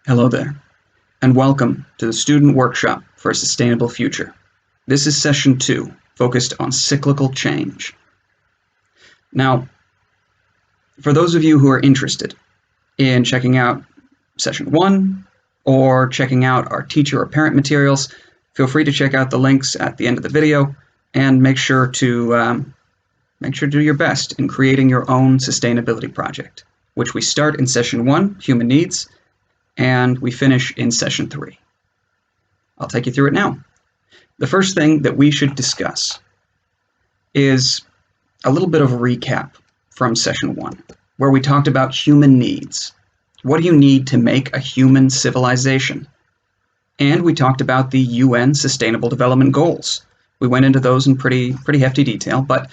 Hello there, and welcome to the Student Workshop for a Sustainable Future. This is Session 2, focused on cyclical change. Now, for those of you who are interested in checking out Session 1 or checking out our teacher or parent materials, feel free to check out the links at the end of the video and make sure to do your best in creating your own sustainability project, which we start in Session 1, Human Needs, and we finish in Session 3. I'll take you through it now. The first thing that we should discuss is a little bit of a recap from Session 1, where we talked about human needs. What do you need to make a human civilization? And we talked about the UN Sustainable Development Goals. We went into those in pretty hefty detail, but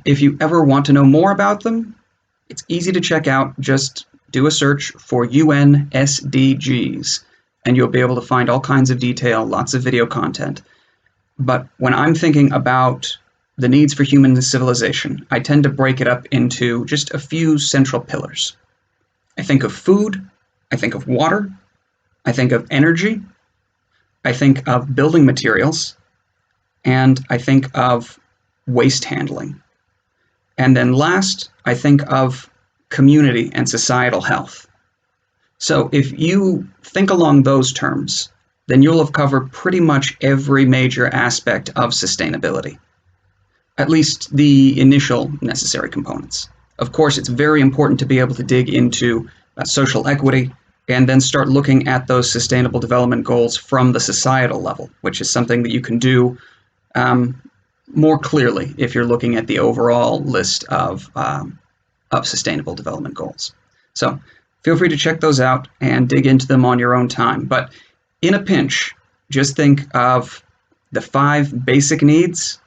if you ever want to know more about them, it's easy to check out. Just do a search for UN SDGs, and you'll be able to find all kinds of detail, lots of video content. But when I'm thinking about the needs for human civilization, I tend to break it up into just a few central pillars. I think of food, I think of water, I think of energy, I think of building materials, and I think of waste handling. And then last, I think of community and societal health. So if you think along those terms, then you'll have covered pretty much every major aspect of sustainability, at least the initial necessary components. Of course, it's very important to be able to dig into social equity and then start looking at those sustainable development goals from the societal level, which is something that you can do more clearly if you're looking at the overall list of sustainable development goals. So feel free to check those out and dig into them on your own time. But in a pinch, just think of the 5 basic needs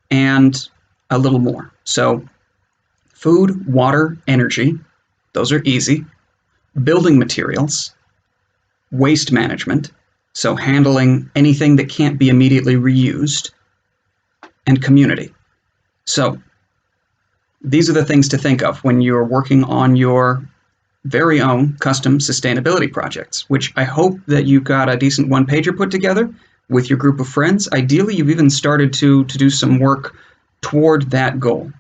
and a little more. So food, water, energy, those are easy. Building materials, waste management, so handling anything that can't be immediately reused, and community. So these are the things to think of when you're working on your very own custom sustainability projects, which I hope that you've got a decent one-pager put together with your group of friends. Ideally, you've even started to do some work toward that goal.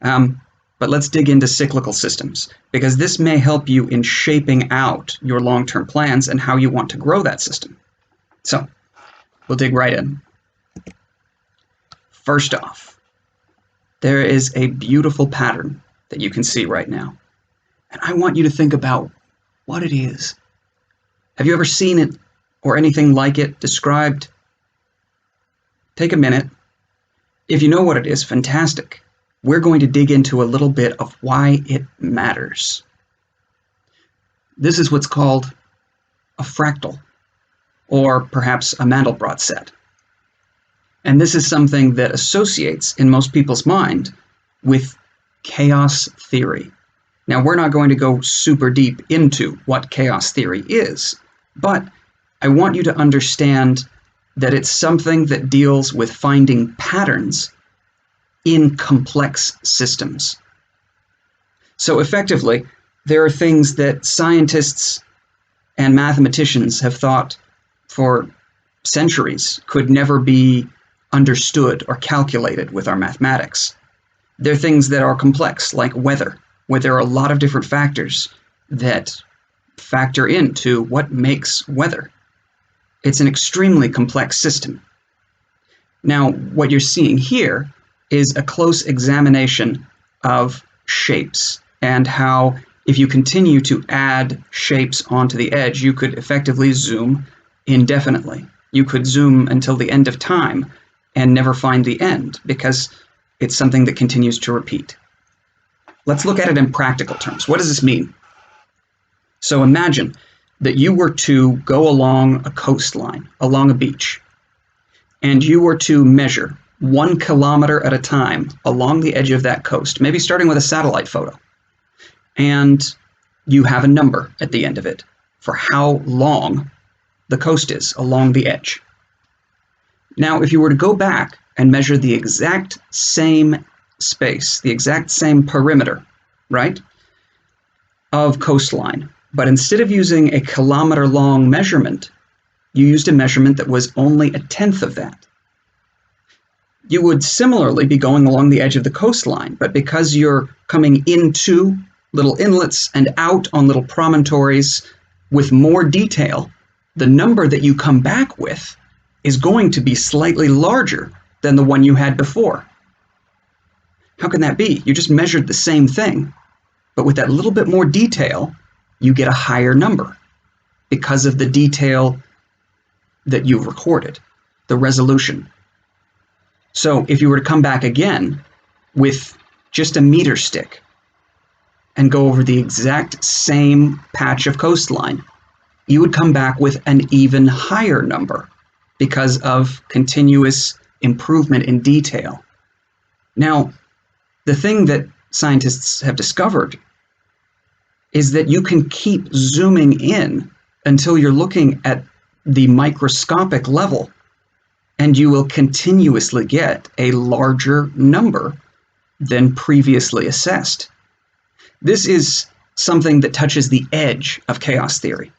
But let's dig into cyclical systems, because this may help you in shaping out your long-term plans and how you want to grow that system. So we'll dig right in. First off, there is a beautiful pattern that you can see right now. And I want you to think about what it is. Have you ever seen it or anything like it described? Take a minute. If you know what it is, fantastic. We're going to dig into a little bit of why it matters. This is what's called a fractal, or perhaps a Mandelbrot set. And this is something that associates in most people's mind with chaos theory. Now, we're not going to go super deep into what chaos theory is, but I want you to understand that it's something that deals with finding patterns in complex systems. So effectively, there are things that scientists and mathematicians have thought for centuries could never be understood or calculated with our mathematics. There are things that are complex, like weather, where there are a lot of different factors that factor into what makes weather. It's an extremely complex system. Now, what you're seeing here is a close examination of shapes and how, if you continue to add shapes onto the edge, you could effectively zoom indefinitely. You could zoom until the end of time and never find the end, because it's something that continues to repeat. Let's look at it in practical terms. What does this mean? So imagine that you were to go along a coastline, along a beach, and you were to measure 1 kilometer at a time along the edge of that coast, maybe starting with a satellite photo. And you have a number at the end of it for how long the coast is along the edge. Now, if you were to go back and measure the exact same space, the exact same perimeter, right, of coastline, But instead of using a kilometer-long measurement, you used a measurement that was only a tenth of that. You would similarly be going along the edge of the coastline, but because you're coming into little inlets and out on little promontories with more detail, the number that you come back with is going to be slightly larger than the one you had before. How can that be? You just measured the same thing, but with that little bit more detail, you get a higher number because of the detail that you've recorded, the resolution. So if you were to come back again with just a meter stick and go over the exact same patch of coastline, you would come back with an even higher number because of continuous improvement in detail. Now, the thing that scientists have discovered is that you can keep zooming in until you're looking at the microscopic level, and you will continuously get a larger number than previously assessed. This is something that touches the edge of chaos theory.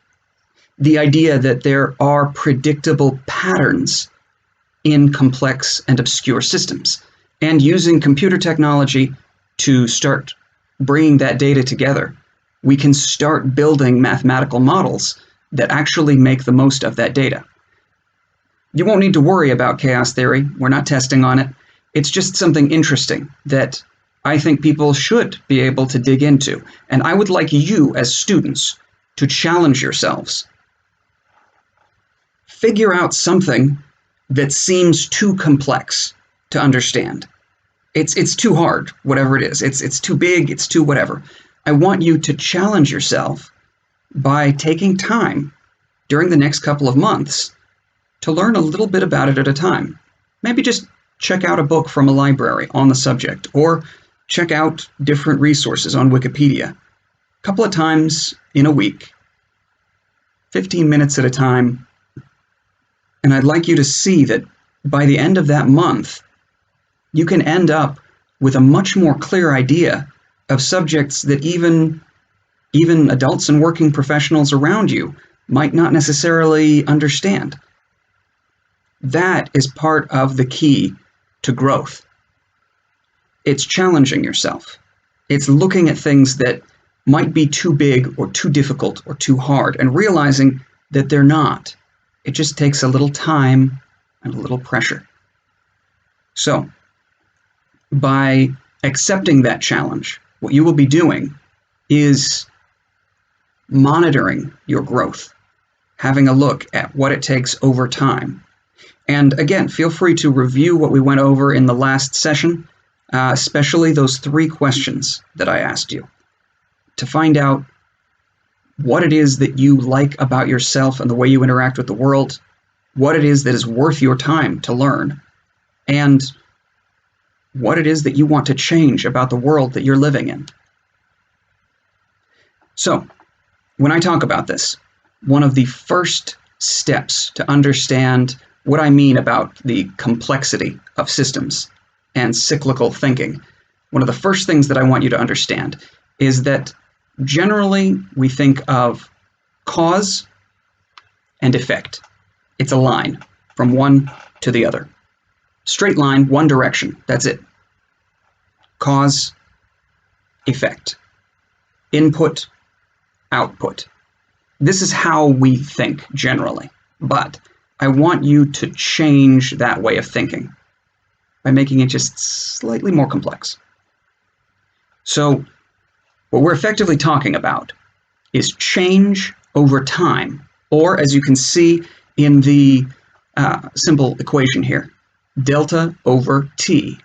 The idea that there are predictable patterns in complex and obscure systems, and using computer technology to start bringing that data together, we can start building mathematical models that actually make the most of that data. You won't need to worry about chaos theory. We're not testing on it. It's just something interesting that I think people should be able to dig into. And I would like you as students to challenge yourselves. Figure out something that seems too complex to understand. It's too hard, whatever it is. It's too big, it's too whatever. I want you to challenge yourself by taking time during the next couple of months to learn a little bit about it at a time. Maybe just check out a book from a library on the subject, or check out different resources on Wikipedia. A couple of times in a week, 15 minutes at a time. And I'd like you to see that by the end of that month, you can end up with a much more clear idea of subjects that even adults and working professionals around you might not necessarily understand. That is part of the key to growth. It's challenging yourself. It's looking at things that might be too big or too difficult or too hard and realizing that they're not. It just takes a little time and a little pressure. So, by accepting that challenge, what you will be doing is monitoring your growth, having a look at what it takes over time. And again, feel free to review what we went over in the last session, especially those 3 questions that I asked you, to find out what it is that you like about yourself and the way you interact with the world, what it is that is worth your time to learn, and what it is that you want to change about the world that you're living in. So, when I talk about this, one of the first steps to understand what I mean about the complexity of systems and cyclical thinking, one of the first things that I want you to understand is that generally we think of cause and effect. It's a line from one to the other. Straight line, one direction, that's it. Cause, effect. Input, output. This is how we think generally, but I want you to change that way of thinking by making it just slightly more complex. So, what we're effectively talking about is change over time, or as you can see in the simple equation here, delta over t.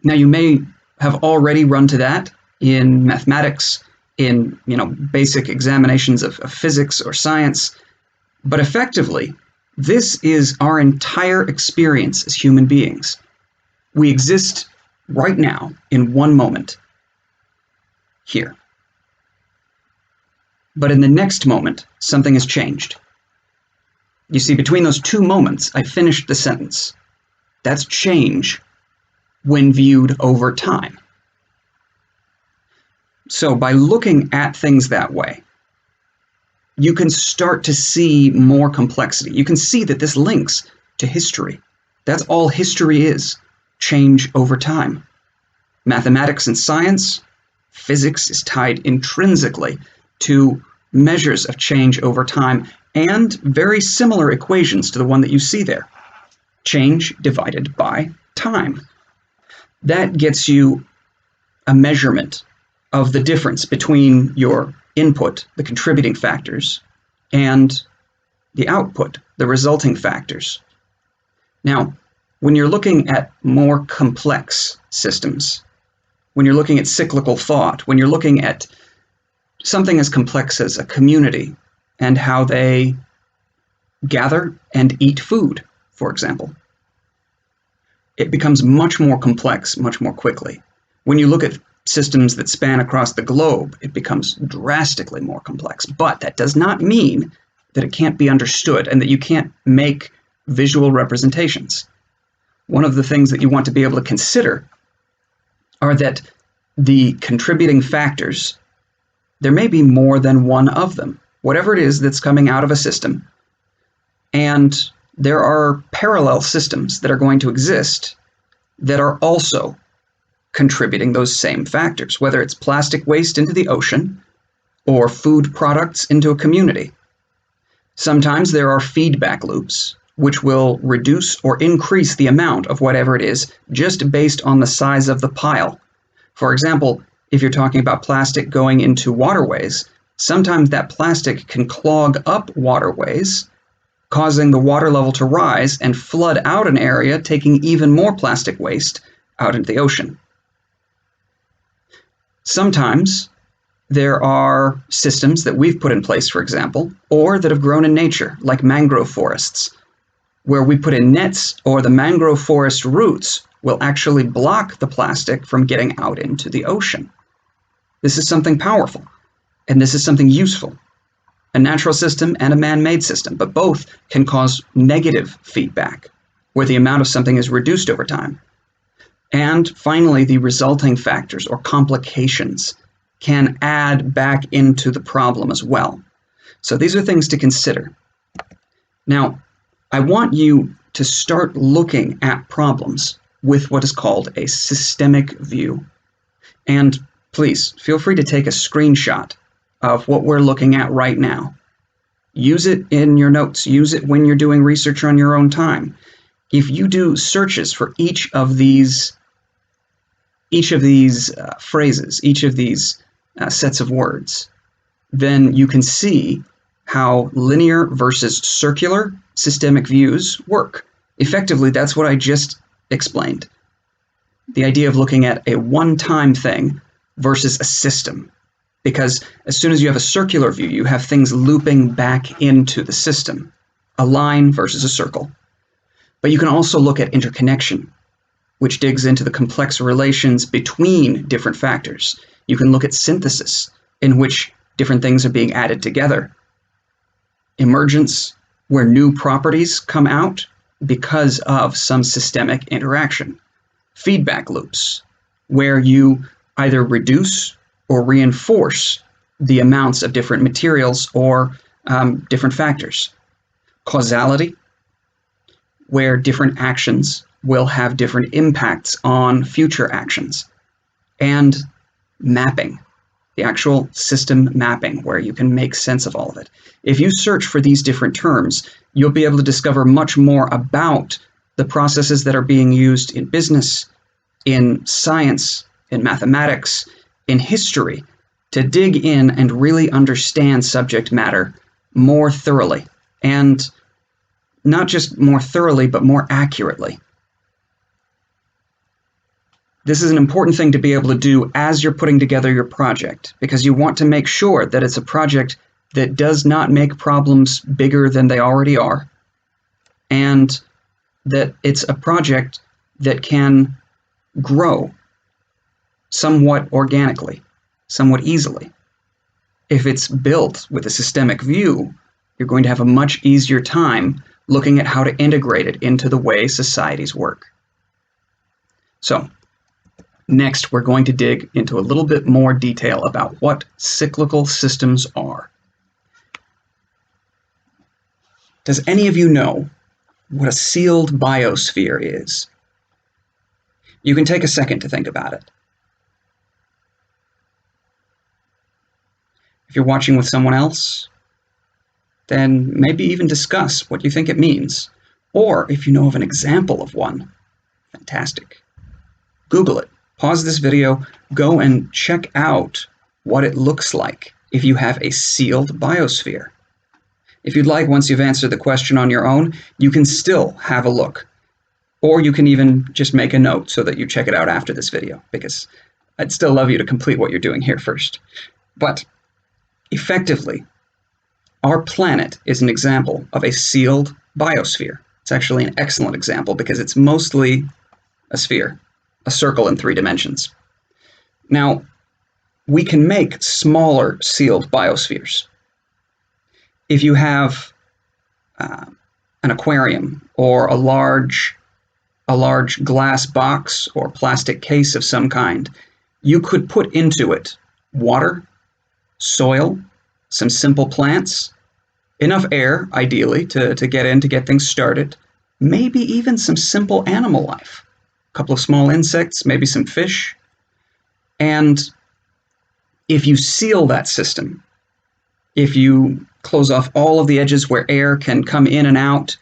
Now, you may have already run to that in mathematics, in basic examinations of physics or science, but effectively, this is our entire experience as human beings. We exist right now in one moment, here. But in the next moment, something has changed. You see, between those 2 moments, I finished the sentence. That's change when viewed over time. So by looking at things that way, you can start to see more complexity. You can see that this links to history. That's all history is, change over time. Mathematics and science, physics is tied intrinsically to measures of change over time and very similar equations to the one that you see there. Change divided by time. That gets you a measurement of the difference between your input, the contributing factors, and the output, the resulting factors. Now, when you're looking at more complex systems, when you're looking at cyclical thought, when you're looking at something as complex as a community and how they gather and eat food, for example, it becomes much more complex much more quickly. When you look at systems that span across the globe, it becomes drastically more complex. But that does not mean that it can't be understood and that you can't make visual representations. One of the things that you want to be able to consider are that the contributing factors, there may be more than one of them, whatever it is that's coming out of a system. And there are parallel systems that are going to exist that are also contributing those same factors, whether it's plastic waste into the ocean or food products into a community. Sometimes there are feedback loops, which will reduce or increase the amount of whatever it is just based on the size of the pile. For example, if you're talking about plastic going into waterways, sometimes that plastic can clog up waterways, causing the water level to rise and flood out an area, taking even more plastic waste out into the ocean. Sometimes there are systems that we've put in place, for example, or that have grown in nature, like mangrove forests, where we put in nets, or the mangrove forest roots will actually block the plastic from getting out into the ocean. This is something powerful, and this is something useful. A natural system and a man-made system, but both can cause negative feedback, where the amount of something is reduced over time. And finally, the resulting factors or complications can add back into the problem as well. So these are things to consider. Now, I want you to start looking at problems with what is called a systemic view. And please, feel free to take a screenshot of what we're looking at right now. Use it in your notes. Use it when you're doing research on your own time. If you do searches for each of these phrases, each of these sets of words, then you can see how linear versus circular systemic views work. Effectively, that's what I just explained. The idea of looking at a one-time thing versus a system. Because as soon as you have a circular view, you have things looping back into the system, a line versus a circle. But you can also look at interconnection, which digs into the complex relations between different factors. You can look at synthesis, in which different things are being added together. Emergence, where new properties come out because of some systemic interaction. Feedback loops, where you either reduce or reinforce the amounts of different materials or different factors. Causality, where different actions will have different impacts on future actions. And mapping, the actual system mapping, where you can make sense of all of it. If you search for these different terms, you'll be able to discover much more about the processes that are being used in business, in science, in mathematics, in history, to dig in and really understand subject matter more thoroughly, and not just more thoroughly, but more accurately. This is an important thing to be able to do as you're putting together your project, because you want to make sure that it's a project that does not make problems bigger than they already are, and that it's a project that can grow somewhat organically, somewhat easily. If it's built with a systemic view, you're going to have a much easier time looking at how to integrate it into the way societies work. So, next we're going to dig into a little bit more detail about what cyclical systems are. Does any of you know what a sealed biosphere is? You can take a second to think about it. If you're watching with someone else, then maybe even discuss what you think it means. Or if you know of an example of one, fantastic. Google it. Pause this video, go and check out what it looks like if you have a sealed biosphere. If you'd like, once you've answered the question on your own, you can still have a look. Or you can even just make a note so that you check it out after this video, because I'd still love you to complete what you're doing here first. But effectively, our planet is an example of a sealed biosphere. It's actually an excellent example because it's mostly a sphere, a circle in 3 dimensions. Now, we can make smaller sealed biospheres. If you have an aquarium or a large glass box or plastic case of some kind, you could put into it water, soil, some simple plants, enough air, ideally, to get things started, maybe even some simple animal life, a couple of small insects, maybe some fish. And if you seal that system, if you close off all of the edges where air can come in and out,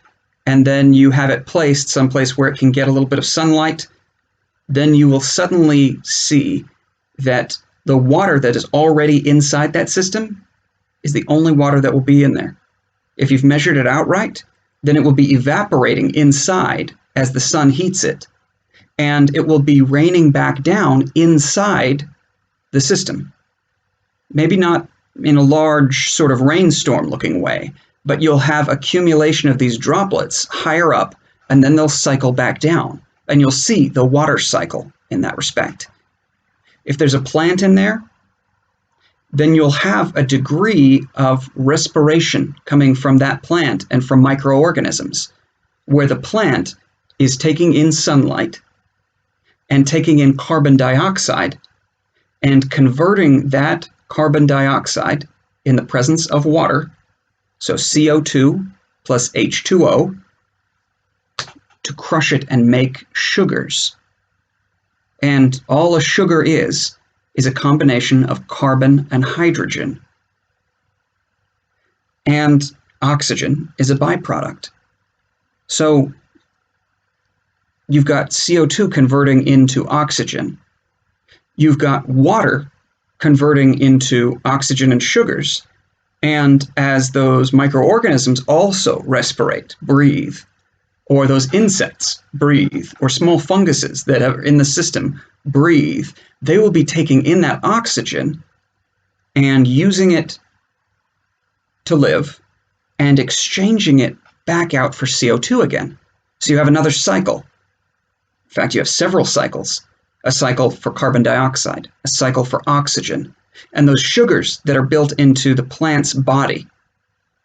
and then you have it placed someplace where it can get a little bit of sunlight, then you will suddenly see that the water that is already inside that system is the only water that will be in there. If you've measured it out right, then it will be evaporating inside as the sun heats it, and it will be raining back down inside the system. Maybe not in a large sort of rainstorm looking way, but you'll have accumulation of these droplets higher up, and then they'll cycle back down, and you'll see the water cycle in that respect. If there's a plant in there, then you'll have a degree of respiration coming from that plant and from microorganisms, where the plant is taking in sunlight and taking in carbon dioxide and converting that carbon dioxide in the presence of water, so CO2 plus H2O, to crush it and make sugars. And all a sugar is a combination of carbon and hydrogen. And oxygen is a byproduct. So you've got CO2 converting into oxygen. You've got water converting into oxygen and sugars. And as those microorganisms also respirate, breathe, or those insects breathe, or small funguses that are in the system breathe, they will be taking in that oxygen and using it to live and exchanging it back out for CO2 again. So you have another cycle. In fact, you have several cycles. A cycle for carbon dioxide, a cycle for oxygen, and those sugars that are built into the plant's body.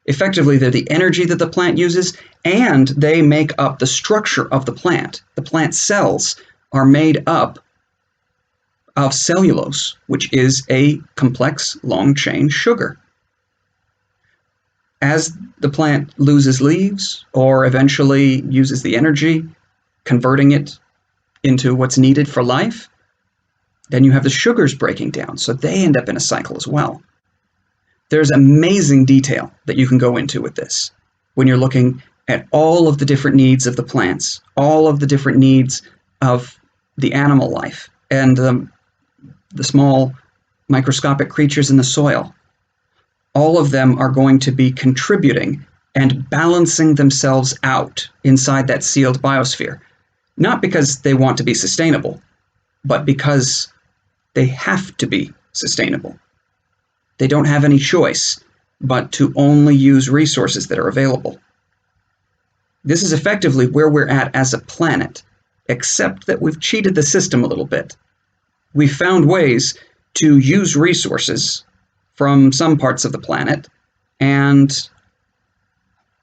Effectively, they're the energy that the plant uses, and they make up the structure of the plant. The plant cells are made up of cellulose, which is a complex long-chain sugar. As the plant loses leaves, or eventually uses the energy, converting it into what's needed for life, then you have the sugars breaking down, so they end up in a cycle as well. There's amazing detail that you can go into with this when you're looking at all of the different needs of the plants, all of the different needs of the animal life, and the small microscopic creatures in the soil. All of them are going to be contributing and balancing themselves out inside that sealed biosphere. Not because they want to be sustainable, but because they have to be sustainable. They don't have any choice but to only use resources that are available. This is effectively where we're at as a planet, except that we've cheated the system a little bit. We've found ways to use resources from some parts of the planet and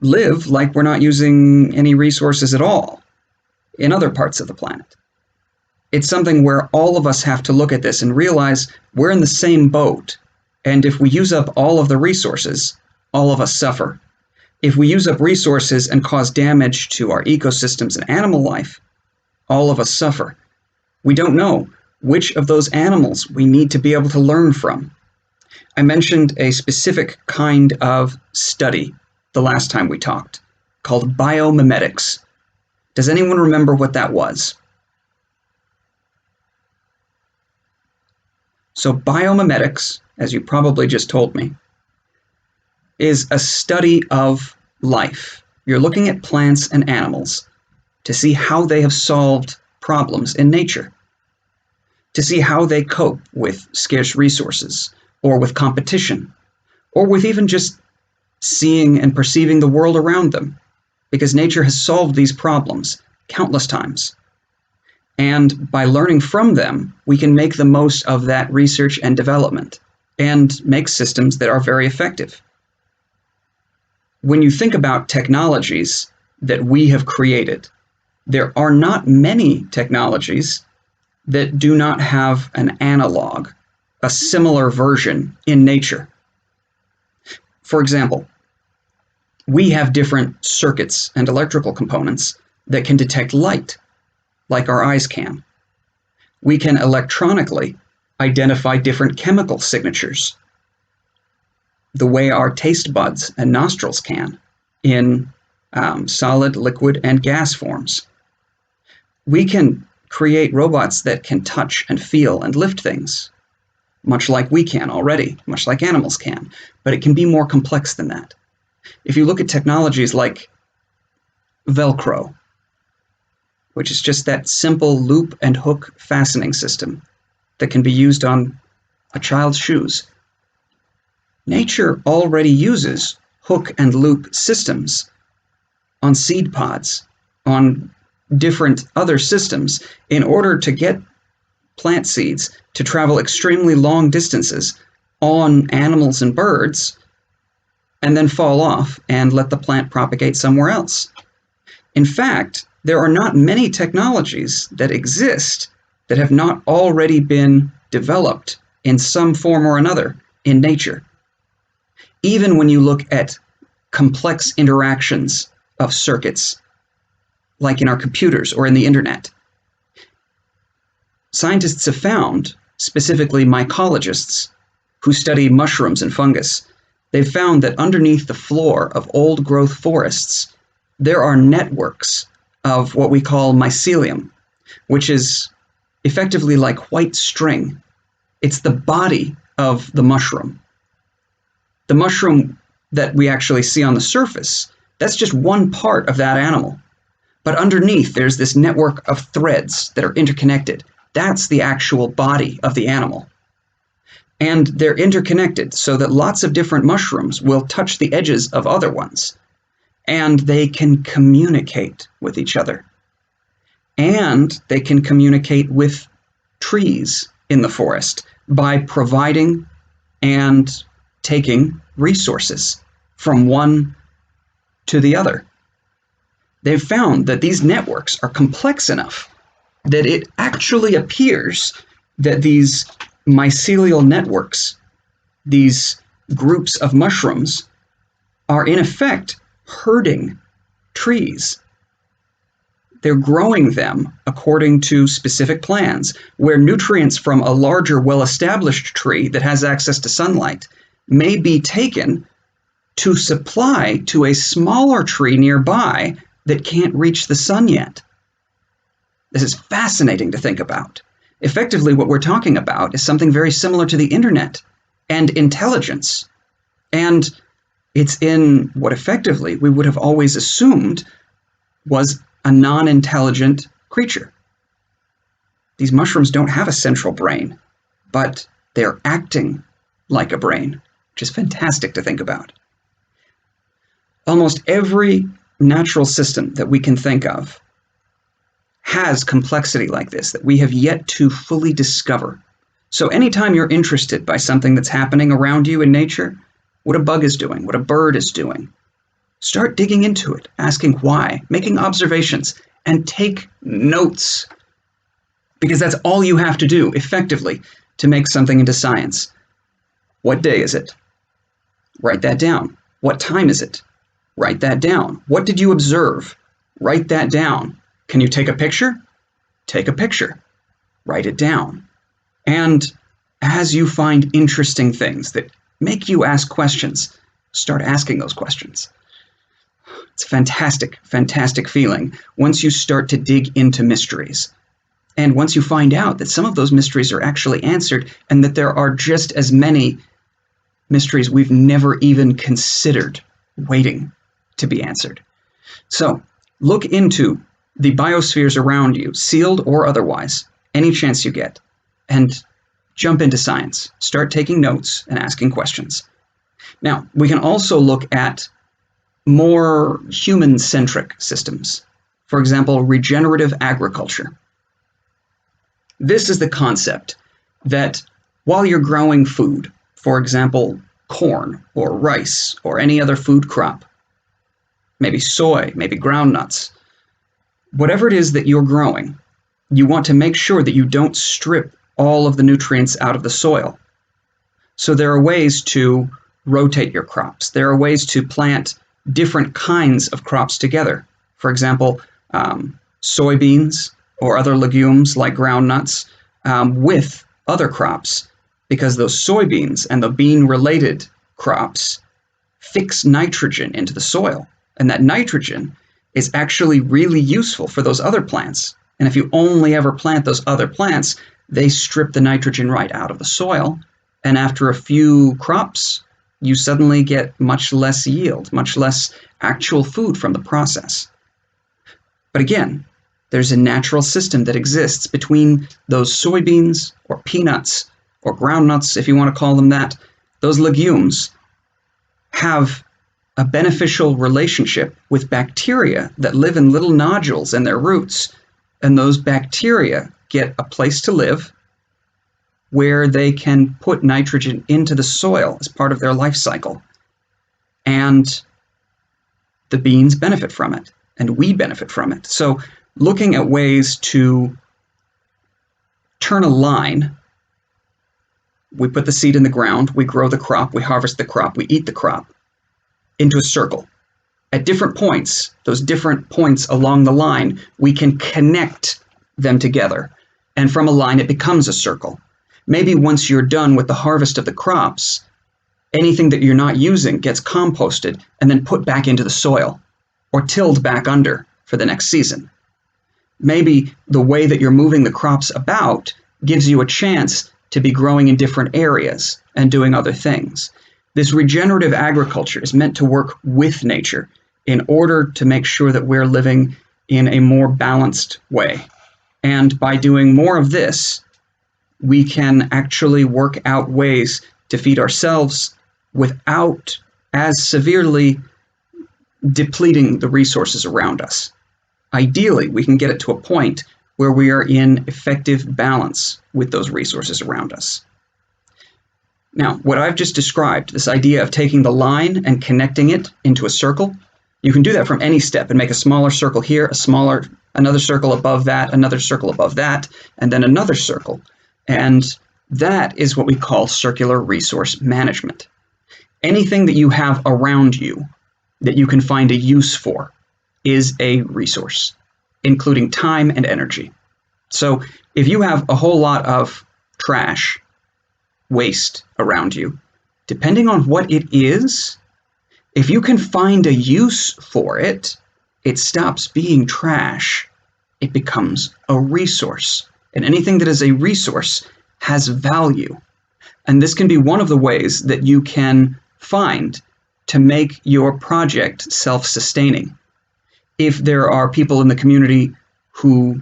live like we're not using any resources at all in other parts of the planet. It's something where all of us have to look at this and realize we're in the same boat. And if we use up all of the resources, all of us suffer. If we use up resources and cause damage to our ecosystems and animal life, all of us suffer. We don't know which of those animals we need to be able to learn from. I mentioned a specific kind of study the last time we talked, called biomimetics. Does anyone remember what that was? So biomimetics, as you probably just told me, is a study of life. You're looking at plants and animals to see how they have solved problems in nature, to see how they cope with scarce resources, or with competition, or with even just seeing and perceiving the world around them, because nature has solved these problems countless times. And by learning from them, we can make the most of that research and development and make systems that are very effective. When you think about technologies that we have created, there are not many technologies that do not have an analog, a similar version in nature. For example, we have different circuits and electrical components that can detect light, like our eyes can. We can electronically identify different chemical signatures, the way our taste buds and nostrils can in solid, liquid, and gas forms. We can create robots that can touch and feel and lift things, much like we can already, much like animals can, but it can be more complex than that. If you look at technologies like Velcro, which is just that simple loop and hook fastening system that can be used on a child's shoes, nature already uses hook and loop systems on seed pods, on different other systems, in order to get plant seeds to travel extremely long distances on animals and birds, and then fall off and let the plant propagate somewhere else. In fact, there are not many technologies that exist that have not already been developed in some form or another in nature. Even when you look at complex interactions of circuits, like in our computers or in the internet, scientists have found, specifically mycologists who study mushrooms and fungus, they've found that underneath the floor of old growth forests, there are networks of what we call mycelium, which is effectively like white string. It's the body of the mushroom. The mushroom that we actually see on the surface, that's just one part of that animal. But underneath, there's this network of threads that are interconnected. That's the actual body of the animal. And they're interconnected so that lots of different mushrooms will touch the edges of other ones. And they can communicate with each other. And they can communicate with trees in the forest by providing and taking resources from one to the other. They've found that these networks are complex enough that it actually appears that these mycelial networks, these groups of mushrooms, are in effect herding trees. They're growing them according to specific plans, where nutrients from a larger, well-established tree that has access to sunlight may be taken to supply to a smaller tree nearby that can't reach the sun yet. This is fascinating to think about. Effectively, what we're talking about is something very similar to the internet and intelligence. And it's in what effectively we would have always assumed was a non-intelligent creature. These mushrooms don't have a central brain, but they're acting like a brain, which is fantastic to think about. Almost every natural system that we can think of has complexity like this that we have yet to fully discover. So anytime you're interested by something that's happening around you in nature, what a bug is doing, what a bird is doing, start digging into it, asking why, making observations, and take notes. Because that's all you have to do, effectively, to make something into science. What day is it? Write that down. What time is it? Write that down. What did you observe? Write that down. Can you take a picture? Take a picture. Write it down. And as you find interesting things that make you ask questions, start asking those questions. It's a fantastic, fantastic feeling once you start to dig into mysteries. And once you find out that some of those mysteries are actually answered and that there are just as many mysteries we've never even considered waiting to be answered. So look into the biospheres around you, sealed or otherwise, any chance you get, and jump into science. Start taking notes and asking questions. Now, we can also look at more human-centric systems. For example, regenerative agriculture. This is the concept that while you're growing food, for example, corn or rice or any other food crop, maybe soy, maybe groundnuts, whatever it is that you're growing, you want to make sure that you don't strip all of the nutrients out of the soil. So there are ways to rotate your crops. There are ways to plant different kinds of crops together. For example, soybeans or other legumes like groundnuts with other crops, because those soybeans and the bean-related crops fix nitrogen into the soil. And that nitrogen is actually really useful for those other plants. And if you only ever plant those other plants, they strip the nitrogen right out of the soil. And after a few crops, you suddenly get much less yield, much less actual food from the process. But again, there's a natural system that exists between those soybeans or peanuts or groundnuts, if you want to call them that. Those legumes have a beneficial relationship with bacteria that live in little nodules in their roots. And those bacteria get a place to live where they can put nitrogen into the soil as part of their life cycle. And the beans benefit from it, and we benefit from it. So looking at ways to turn a line, we put the seed in the ground, we grow the crop, we harvest the crop, we eat the crop, into a circle. At different points, those different points along the line, we can connect them together. And from a line, it becomes a circle. Maybe once you're done with the harvest of the crops, anything that you're not using gets composted and then put back into the soil or tilled back under for the next season. Maybe the way that you're moving the crops about gives you a chance to be growing in different areas and doing other things. This regenerative agriculture is meant to work with nature in order to make sure that we're living in a more balanced way. And by doing more of this, we can actually work out ways to feed ourselves without as severely depleting the resources around us. Ideally, we can get it to a point where we are in effective balance with those resources around us. Now, what I've just described, this idea of taking the line and connecting it into a circle, you can do that from any step and make a smaller circle here, another circle above that, another circle above that, and then another circle. And that is what we call circular resource management. Anything that you have around you that you can find a use for is a resource, including time and energy. So if you have a whole lot of trash, waste around you, depending on what it is, if you can find a use for it, it stops being trash. It becomes a resource. And anything that is a resource has value. And this can be one of the ways that you can find to make your project self-sustaining. If there are people in the community who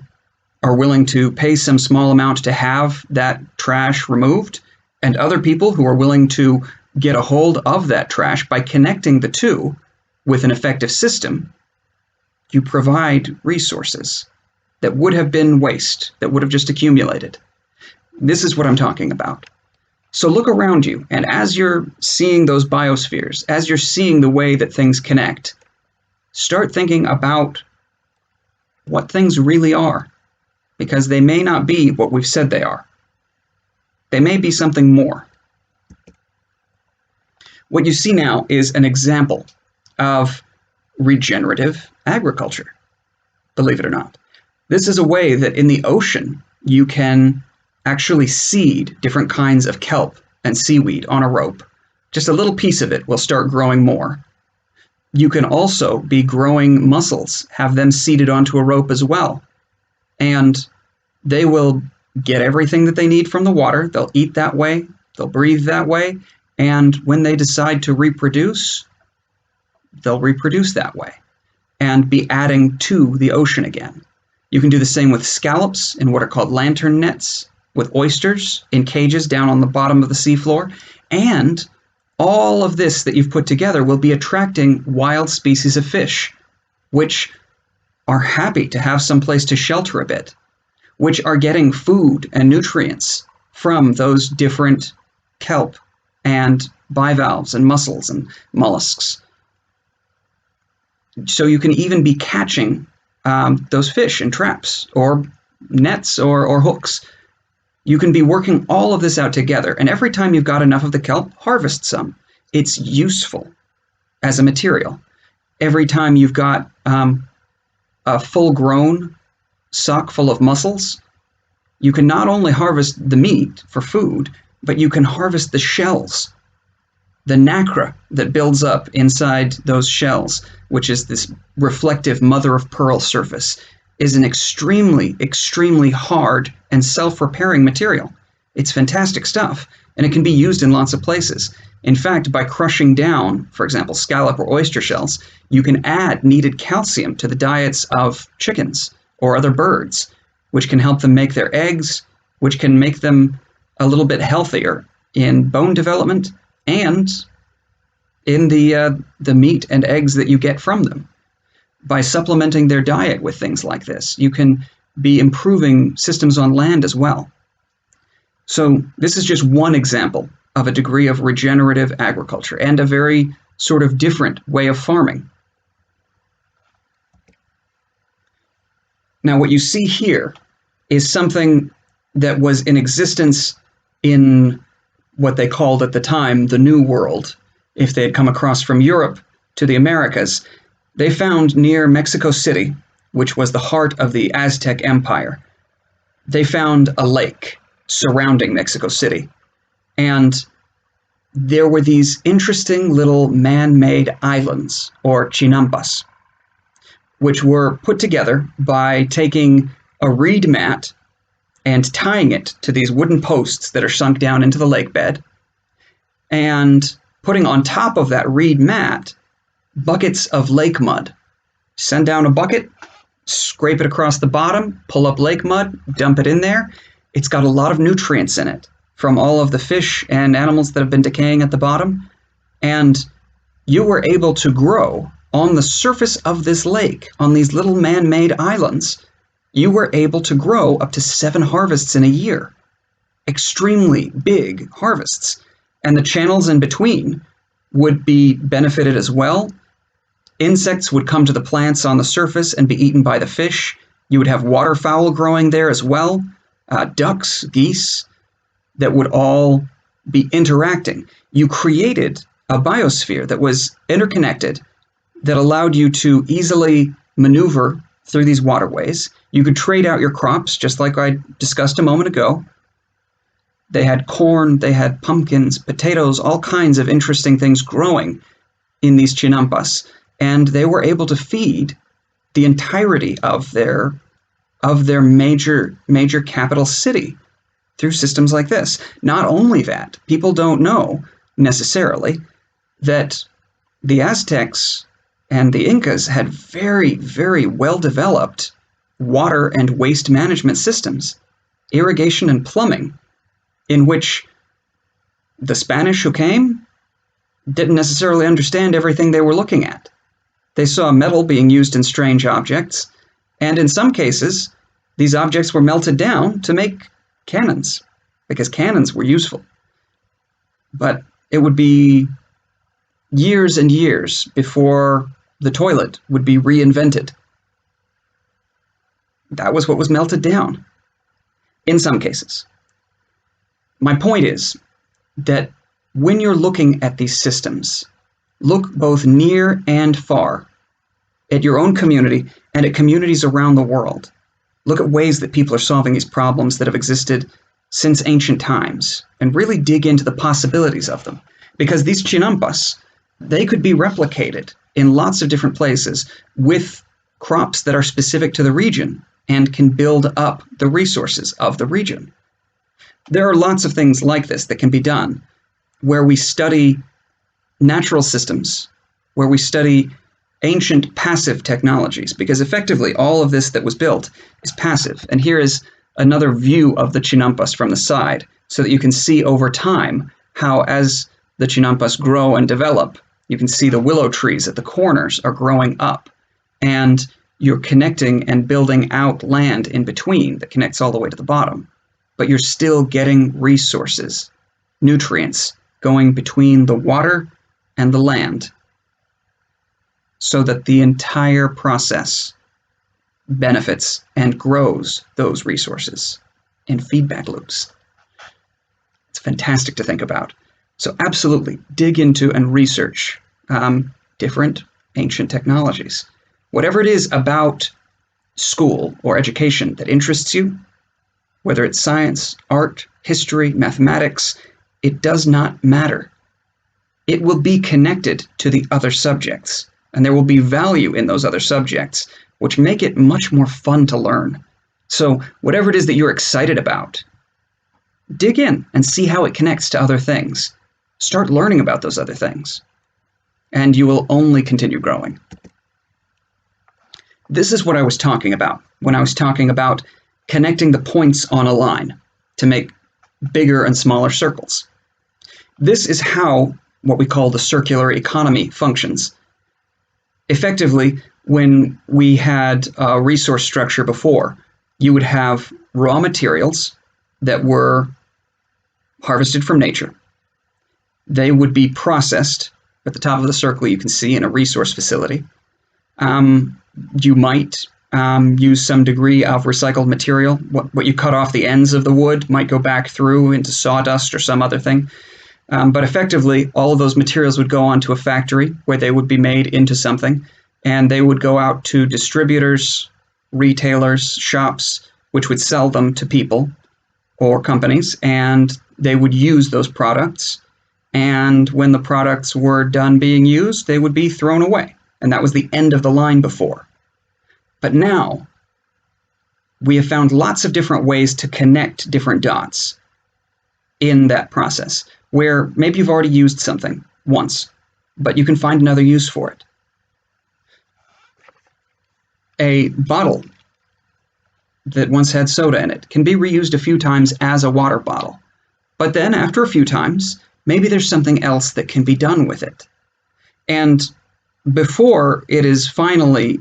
are willing to pay some small amount to have that trash removed, and other people who are willing to get a hold of that trash by connecting the two with an effective system, you provide resources that would have been waste, that would have just accumulated. This is what I'm talking about. So look around you, and as you're seeing those biospheres, as you're seeing the way that things connect, start thinking about what things really are, because they may not be what we've said they are. They may be something more. What you see now is an example of regenerative agriculture, believe it or not. This is a way that in the ocean you can actually seed different kinds of kelp and seaweed on a rope. Just a little piece of it will start growing more. You can also be growing mussels, have them seeded onto a rope as well. And they will get everything that they need from the water. They'll eat that way, they'll breathe that way, and when they decide to reproduce, they'll reproduce that way and be adding to the ocean again. You can do the same with scallops in what are called lantern nets, with oysters in cages down on the bottom of the seafloor, and all of this that you've put together will be attracting wild species of fish, which are happy to have some place to shelter a bit, which are getting food and nutrients from those different kelp and bivalves and mussels and mollusks. So you can even be catching those fish in traps or nets or hooks. You can be working all of this out together, and every time you've got enough of the kelp, harvest some. It's useful as a material. Every time you've got a full-grown sock full of mussels, you can not only harvest the meat for food, but you can harvest the shells. The nacre that builds up inside those shells, which is this reflective mother-of-pearl surface, is an extremely, extremely hard and self-repairing material. It's fantastic stuff, and it can be used in lots of places. In fact, by crushing down, for example, scallop or oyster shells, you can add needed calcium to the diets of chickens or other birds, which can help them make their eggs, which can make them a little bit healthier in bone development and in the meat and eggs that you get from them. By supplementing their diet with things like this, you can be improving systems on land as well. So this is just one example of a degree of regenerative agriculture and a very sort of different way of farming. Now, what you see here is something that was in existence in what they called at the time the New World. If they had come across from Europe to the Americas, they found near Mexico City, which was the heart of the Aztec Empire, they found a lake surrounding Mexico City. And there were these interesting little man-made islands, or chinampas, which were put together by taking a reed mat and tying it to these wooden posts that are sunk down into the lake bed, and putting on top of that reed mat buckets of lake mud. Send down a bucket, scrape it across the bottom, pull up lake mud, dump it in there. It's got a lot of nutrients in it from all of the fish and animals that have been decaying at the bottom. And you were able to grow on the surface of this lake, on these little man-made islands, you were able to grow up to 7 harvests in a year. Extremely big harvests. And the channels in between would be benefited as well. Insects would come to the plants on the surface and be eaten by the fish. You would have waterfowl growing there as well, ducks, geese, that would all be interacting. You created a biosphere that was interconnected, that allowed you to easily maneuver through these waterways. You could trade out your crops, just like I discussed a moment ago. They had corn, they had pumpkins, potatoes, all kinds of interesting things growing in these chinampas. And they were able to feed the entirety of their major capital city through systems like this. Not only that, people don't know necessarily that the Aztecs and the Incas had very, very well-developed water and waste management systems, irrigation and plumbing, in which the Spanish who came didn't necessarily understand everything they were looking at. They saw metal being used in strange objects, and in some cases, these objects were melted down to make cannons, because cannons were useful. But it would be years and years before the toilet would be reinvented. That was what was melted down, in some cases. My point is that when you're looking at these systems, look both near and far. at your own community and at communities around the world. Look at ways that people are solving these problems that have existed since ancient times and really dig into the possibilities of them. Because these chinampas, they could be replicated in lots of different places with crops that are specific to the region and can build up the resources of the region. There are lots of things like this that can be done where we study natural systems, where we study ancient passive technologies, because effectively all of this that was built is passive. And here is another view of the chinampas from the side so that you can see over time how, as the chinampas grow and develop, you can see the willow trees at the corners are growing up, and you're connecting and building out land in between that connects all the way to the bottom. But you're still getting resources, nutrients, going between the water and the land so that the entire process benefits and grows those resources in feedback loops. It's fantastic to think about. So absolutely dig into and research different ancient technologies. Whatever it is about school or education that interests you, whether it's science, art, history, mathematics, it does not matter. It will be connected to the other subjects, and there will be value in those other subjects, which make it much more fun to learn. So whatever it is that you're excited about, dig in and see how it connects to other things. Start learning about those other things, and you will only continue growing. This is what I was talking about when I was talking about connecting the points on a line to make bigger and smaller circles. This is how what we call the circular economy functions. Effectively, when we had a resource structure before, you would have raw materials that were harvested from nature. They would be processed. At the top of the circle, you can see in a resource facility. You might use some degree of recycled material. What you cut off the ends of the wood might go back through into sawdust or some other thing. But effectively, all of those materials would go onto a factory where they would be made into something, and they would go out to distributors, retailers, shops, which would sell them to people or companies, and they would use those products. And when the products were done being used, they would be thrown away. And that was the end of the line before. But now, we have found lots of different ways to connect different dots in that process, where maybe you've already used something once, but you can find another use for it. A bottle that once had soda in it can be reused a few times as a water bottle. But then after a few times, maybe there's something else that can be done with it. And before it is finally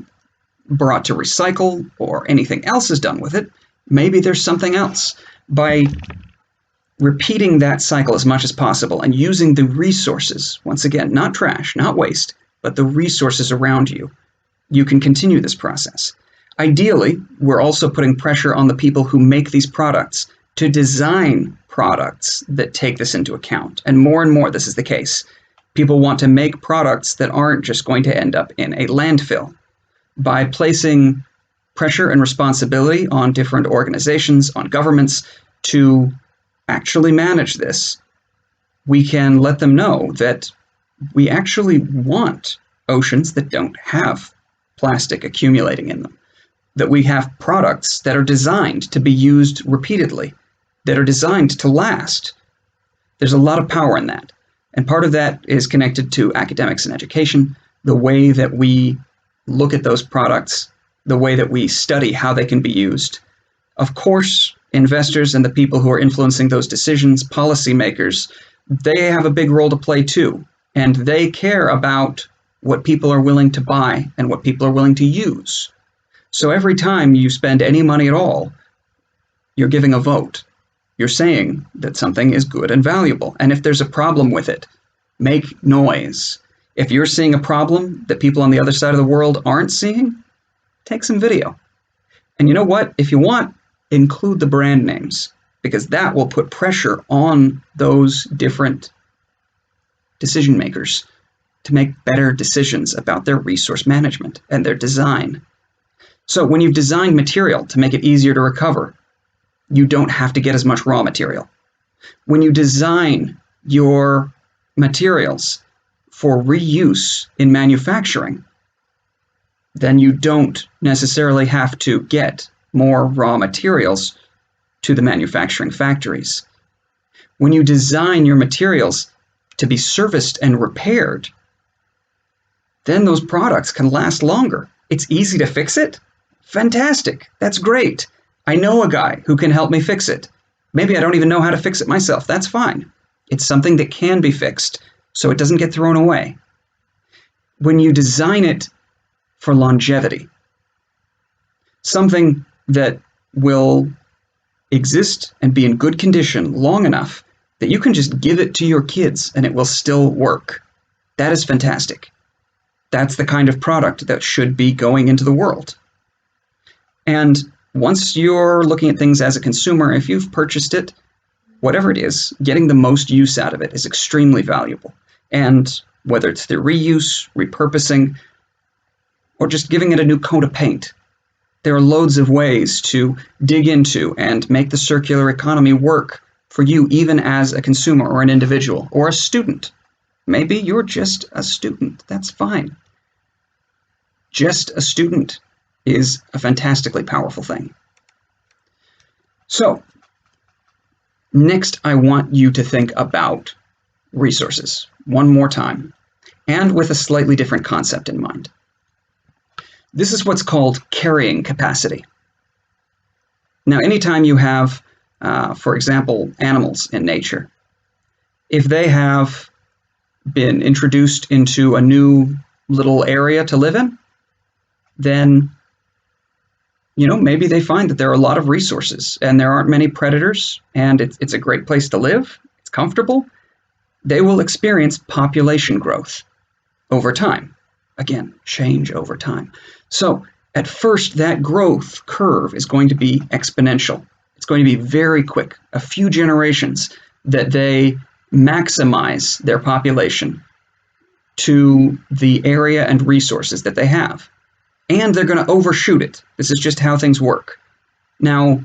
brought to recycle or anything else is done with it, maybe there's something else. By repeating that cycle as much as possible and using the resources, once again, not trash, not waste, but the resources around you, you can continue this process. Ideally, we're also putting pressure on the people who make these products to design products that take this into account. And more this is the case. People want to make products that aren't just going to end up in a landfill. By placing pressure and responsibility on different organizations, on governments, to actually manage this, we can let them know that we actually want oceans that don't have plastic accumulating in them, that we have products that are designed to be used repeatedly, that are designed to last. There's a lot of power in that. And part of that is connected to academics and education, the way that we look at those products, the way that we study how they can be used. Of course, investors and the people who are influencing those decisions, policymakers, they have a big role to play too. And they care about what people are willing to buy and what people are willing to use. So every time you spend any money at all, you're giving a vote. You're saying that something is good and valuable. And if there's a problem with it, make noise. If you're seeing a problem that people on the other side of the world aren't seeing, take some video. And you know what? If you want, include the brand names, because that will put pressure on those different decision makers to make better decisions about their resource management and their design. So when you've designed material to make it easier to recover, you don't have to get as much raw material. When you design your materials for reuse in manufacturing, then you don't necessarily have to get more raw materials to the manufacturing factories. When you design your materials to be serviced and repaired, then those products can last longer. It's easy to fix it? Fantastic. That's great. I know a guy who can help me fix it. Maybe I don't even know how to fix it myself. That's fine. It's something that can be fixed, so it doesn't get thrown away. When you design it for longevity, something that will exist and be in good condition long enough that you can just give it to your kids and it will still work. That is fantastic. That's the kind of product that should be going into the world. And once you're looking at things as a consumer, if you've purchased it, whatever it is, getting the most use out of it is extremely valuable. And whether it's through reuse, repurposing, or just giving it a new coat of paint, there are loads of ways to dig into and make the circular economy work for you, even as a consumer or an individual or a student. Maybe you're just a student. That's fine. Just a student is a fantastically powerful thing. So, next I want you to think about resources one more time, and with a slightly different concept in mind. This is what's called carrying capacity. Now, anytime you have, for example, animals in nature, if they have been introduced into a new little area to live in, then maybe they find that there are a lot of resources and there aren't many predators and it's a great place to live, it's comfortable. They will experience population growth over time. Again, change over time. So at first, that growth curve is going to be exponential. It's going to be very quick, a few generations that they maximize their population to the area and resources that they have. And they're going to overshoot it. This is just how things work. Now,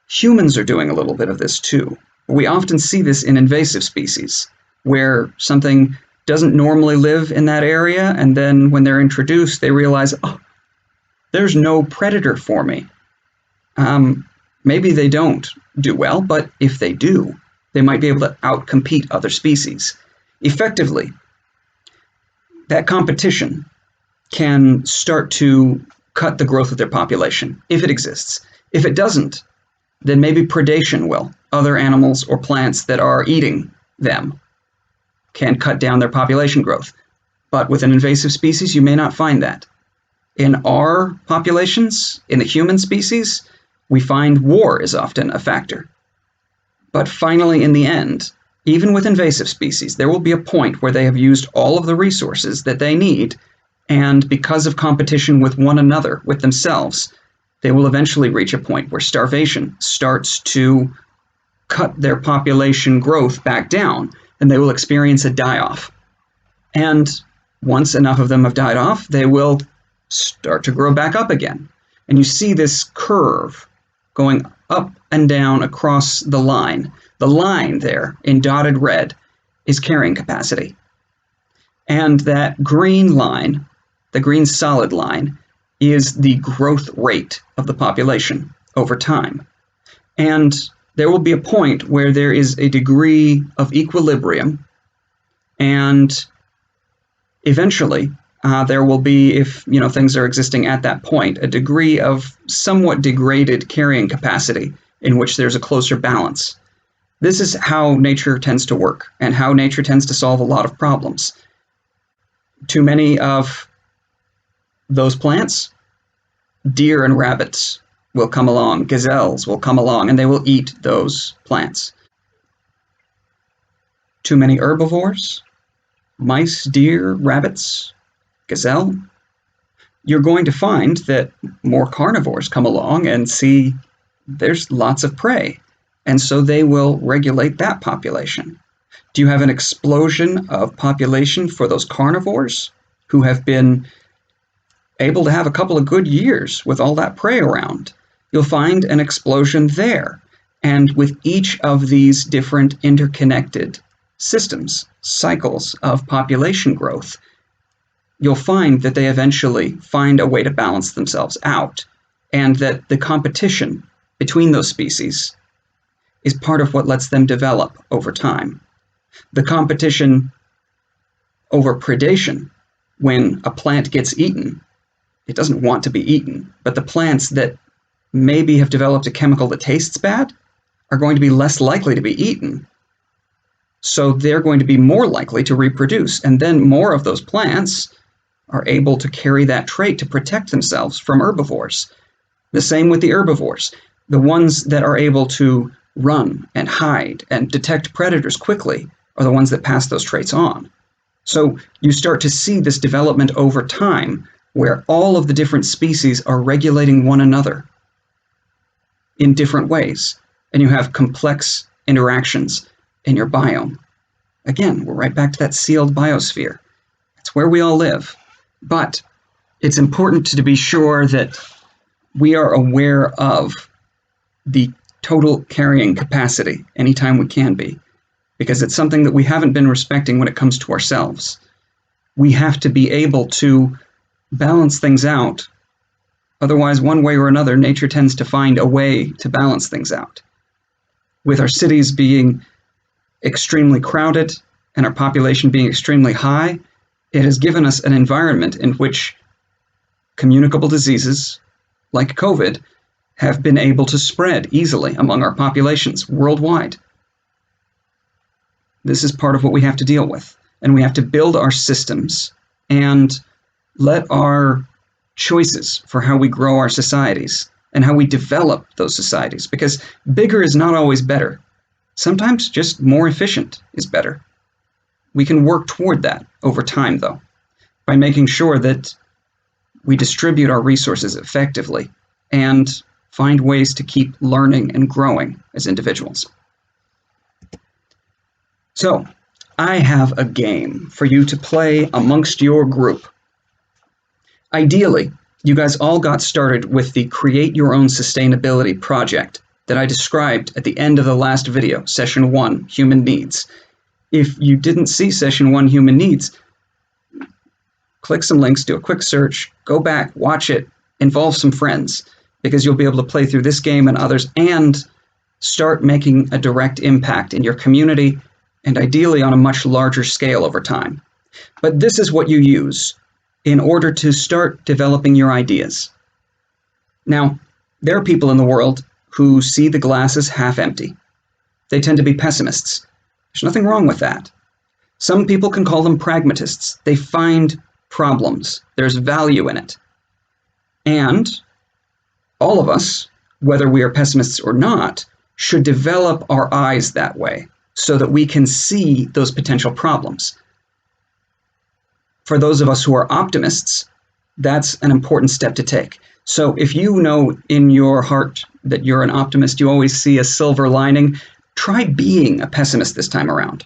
humans are doing a little bit of this too. We often see this in invasive species, where something doesn't normally live in that area, and then when they're introduced, they realize, oh, there's no predator for me. Maybe they don't do well, but if they do, they might be able to outcompete other species. Effectively, that competition can start to cut the growth of their population, if it exists. If it doesn't, then maybe predation will. Other animals or plants that are eating them can cut down their population growth. But with an invasive species, you may not find that. In our populations, in the human species, we find war is often a factor. But finally, in the end, even with invasive species, there will be a point where they have used all of the resources that they need, and because of competition with one another, with themselves, they will eventually reach a point where starvation starts to cut their population growth back down, and they will experience a die-off. And once enough of them have died off, they will start to grow back up again. And you see this curve going up and down across the line. The line there in dotted red is carrying capacity. And that green line, the green solid line, is the growth rate of the population over time. And there will be a point where there is a degree of equilibrium, and eventually there will be, if things are existing at that point, a degree of somewhat degraded carrying capacity in which there's a closer balance. This is how nature tends to work and how nature tends to solve a lot of problems. Too many of those plants, deer and rabbits will come along, gazelles will come along, and they will eat those plants. Too many herbivores, mice, deer, rabbits, gazelle, you're going to find that more carnivores come along and see there's lots of prey, and so they will regulate that population. Do you have an explosion of population for those carnivores who have been able to have a couple of good years with all that prey around? You'll find an explosion there. And with each of these different interconnected systems, cycles of population growth, you'll find that they eventually find a way to balance themselves out, and that the competition between those species is part of what lets them develop over time. The competition over predation, when a plant gets eaten, it doesn't want to be eaten, but the plants that maybe have developed a chemical that tastes bad are going to be less likely to be eaten. So they're going to be more likely to reproduce, and then more of those plants are able to carry that trait to protect themselves from herbivores. The same with the herbivores. The ones that are able to run and hide and detect predators quickly are the ones that pass those traits on. So you start to see this development over time where all of the different species are regulating one another in different ways, and you have complex interactions in your biome. Again, we're right back to that sealed biosphere. It's where we all live. But it's important to be sure that we are aware of the total carrying capacity anytime we can be, because it's something that we haven't been respecting when it comes to ourselves. We have to be able to balance things out. Otherwise, one way or another, nature tends to find a way to balance things out. With our cities being extremely crowded and our population being extremely high, it has given us an environment in which communicable diseases like COVID have been able to spread easily among our populations worldwide. This is part of what we have to deal with, and we have to build our systems and let our choices for how we grow our societies and how we develop those societies, because bigger is not always better. Sometimes just more efficient is better. We can work toward that over time, though, by making sure that we distribute our resources effectively and find ways to keep learning and growing as individuals. So, I have a game for you to play amongst your group. Ideally, you guys all got started with the Create Your Own Sustainability project that I described at the end of the last video, Session 1, Human Needs. If you didn't see Session 1, Human Needs, click some links, do a quick search, go back, watch it, involve some friends, because you'll be able to play through this game and others and start making a direct impact in your community and ideally on a much larger scale over time. But this is what you use in order to start developing your ideas. Now, there are people in the world who see the glass as half empty. They tend to be pessimists. There's nothing wrong with that. Some people can call them pragmatists. They find problems. There's value in it. And all of us, whether we are pessimists or not, should develop our eyes that way so that we can see those potential problems. For those of us who are optimists, that's an important step to take. So if you know in your heart that you're an optimist, you always see a silver lining, try being a pessimist this time around.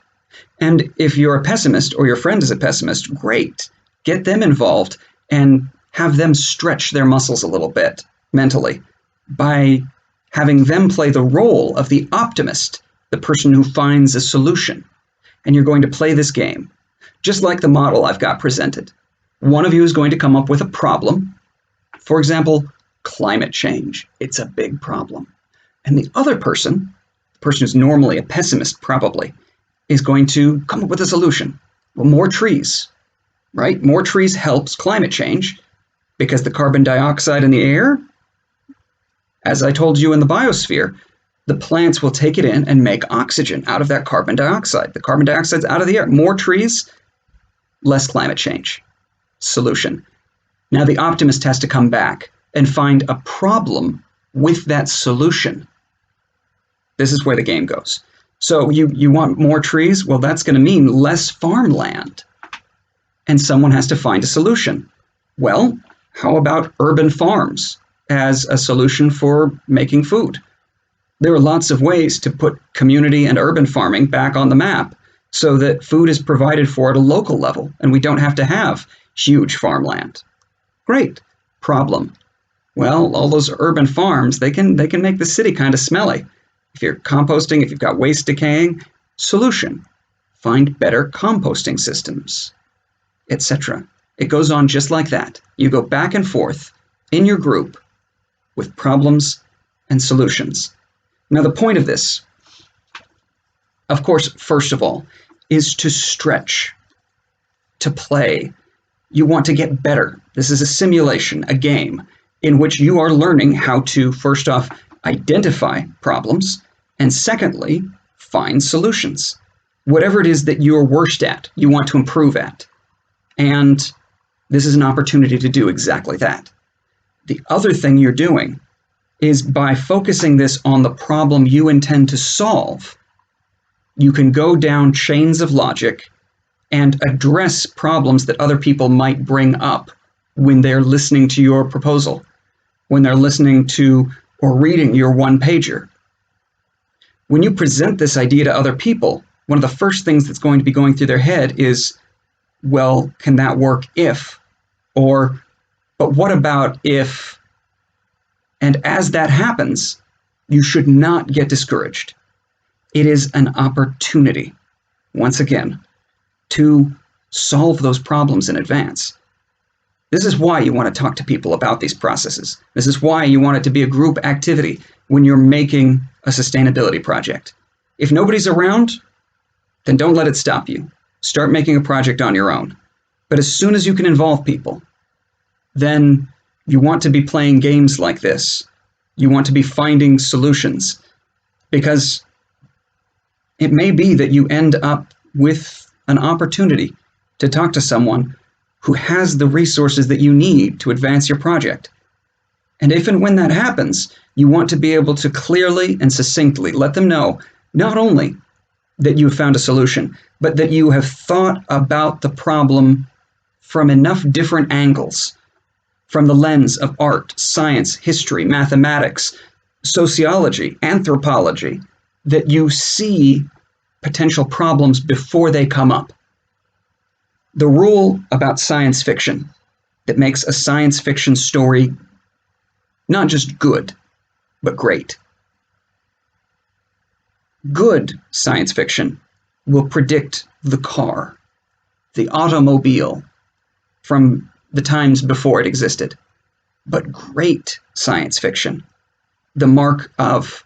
And if you're a pessimist or your friend is a pessimist, great. Get them involved and have them stretch their muscles a little bit mentally by having them play the role of the optimist, the person who finds a solution. And you're going to play this game, just like the model I've got presented. One of you is going to come up with a problem. For example, climate change. It's a big problem. And the other person, the person who's normally a pessimist probably, is going to come up with a solution. Well, more trees, right? More trees helps climate change because the carbon dioxide in the air, as I told you in the biosphere, the plants will take it in and make oxygen out of that carbon dioxide. The carbon dioxide's out of the air. More trees, less climate change. Solution. Now the optimist has to come back and find a problem with that solution. This is where the game goes. So you want more trees? Well, that's going to mean less farmland. And someone has to find a solution. Well, how about urban farms as a solution for making food? There are lots of ways to put community and urban farming back on the map so that food is provided for at a local level and we don't have to have huge farmland. Great. Problem. Well, all those urban farms, they can make the city kind of smelly. If you're composting, if you've got waste decaying, solution. Find better composting systems, etc. It goes on just like that. You go back and forth in your group with problems and solutions. Now, the point of this, of course, first of all, is to stretch, to play. You want to get better. This is a simulation, a game, in which you are learning how to, first off, identify problems, and secondly, find solutions. Whatever it is that you're worst at, you want to improve at. And this is an opportunity to do exactly that. The other thing you're doing is by focusing this on the problem you intend to solve, you can go down chains of logic and address problems that other people might bring up when they're listening to your proposal, when they're listening to or reading your one-pager. When you present this idea to other people, one of the first things that's going to be going through their head is, well, can that work if? Or, but what about if? And as that happens, you should not get discouraged. It is an opportunity, once again, to solve those problems in advance. This is why you want to talk to people about these processes. This is why you want it to be a group activity when you're making a sustainability project. If nobody's around, then don't let it stop you. Start making a project on your own. But as soon as you can involve people, then you want to be playing games like this. You want to be finding solutions, because it may be that you end up with an opportunity to talk to someone who has the resources that you need to advance your project. And if and when that happens, you want to be able to clearly and succinctly let them know not only that you have found a solution, but that you have thought about the problem from enough different angles, from the lens of art, science, history, mathematics, sociology, anthropology, that you see potential problems before they come up. The rule about science fiction that makes a science fiction story not just good, but great. Good science fiction will predict the car, the automobile, from the times before it existed. But great science fiction, the mark of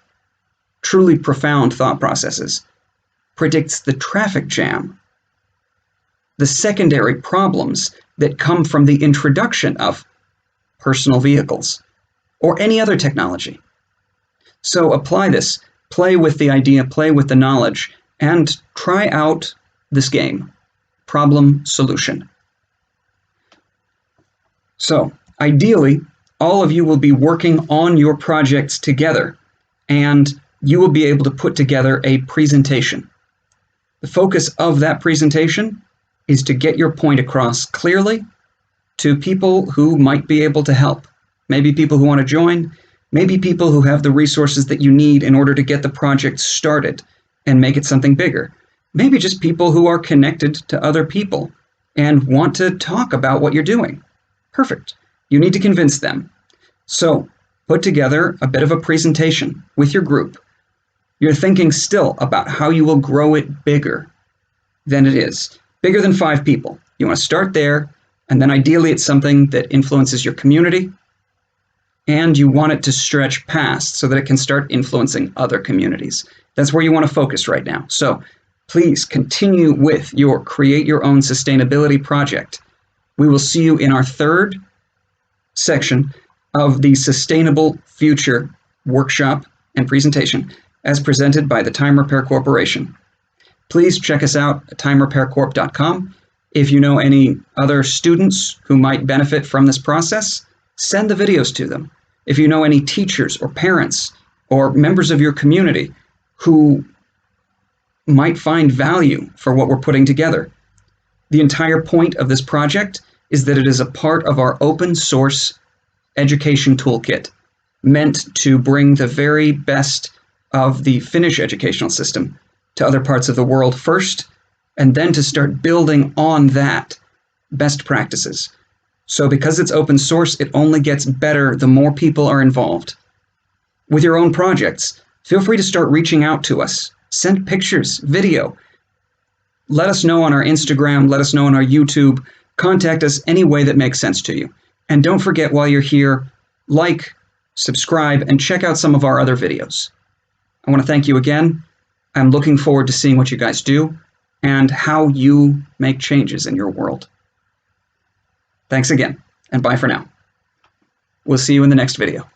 truly profound thought processes, predicts the traffic jam, the secondary problems that come from the introduction of personal vehicles or any other technology. So apply this, play with the idea, play with the knowledge, and try out this game, problem solution. So ideally, all of you will be working on your projects together, and you will be able to put together a presentation. The focus of that presentation is to get your point across clearly to people who might be able to help. Maybe people who want to join, maybe people who have the resources that you need in order to get the project started and make it something bigger. Maybe just people who are connected to other people and want to talk about what you're doing. Perfect. You need to convince them. So put together a bit of a presentation with your group. You're thinking still about how you will grow it bigger than it is, bigger than 5 people. You want to start there, and then ideally it's something that influences your community, and you want it to stretch past so that it can start influencing other communities. That's where you want to focus right now. So please continue with your Create Your Own Sustainability project. We will see you in our 3rd section of the Sustainable Future workshop and presentation as presented by the Time Repair Corporation. Please check us out at timerepaircorp.com. If you know any other students who might benefit from this process, send the videos to them. If you know any teachers or parents or members of your community who might find value for what we're putting together. The entire point of this project is that it is a part of our open source education toolkit, meant to bring the very best of the Finnish educational system to other parts of the world first, and then to start building on that best practices. So because it's open source, it only gets better the more people are involved. With your own projects, feel free to start reaching out to us. Send pictures, video. Let us know on our Instagram, let us know on our YouTube. Contact us any way that makes sense to you. And don't forget, while you're here, like, subscribe, and check out some of our other videos. I want to thank you again. I'm looking forward to seeing what you guys do and how you make changes in your world. Thanks again, and bye for now. We'll see you in the next video.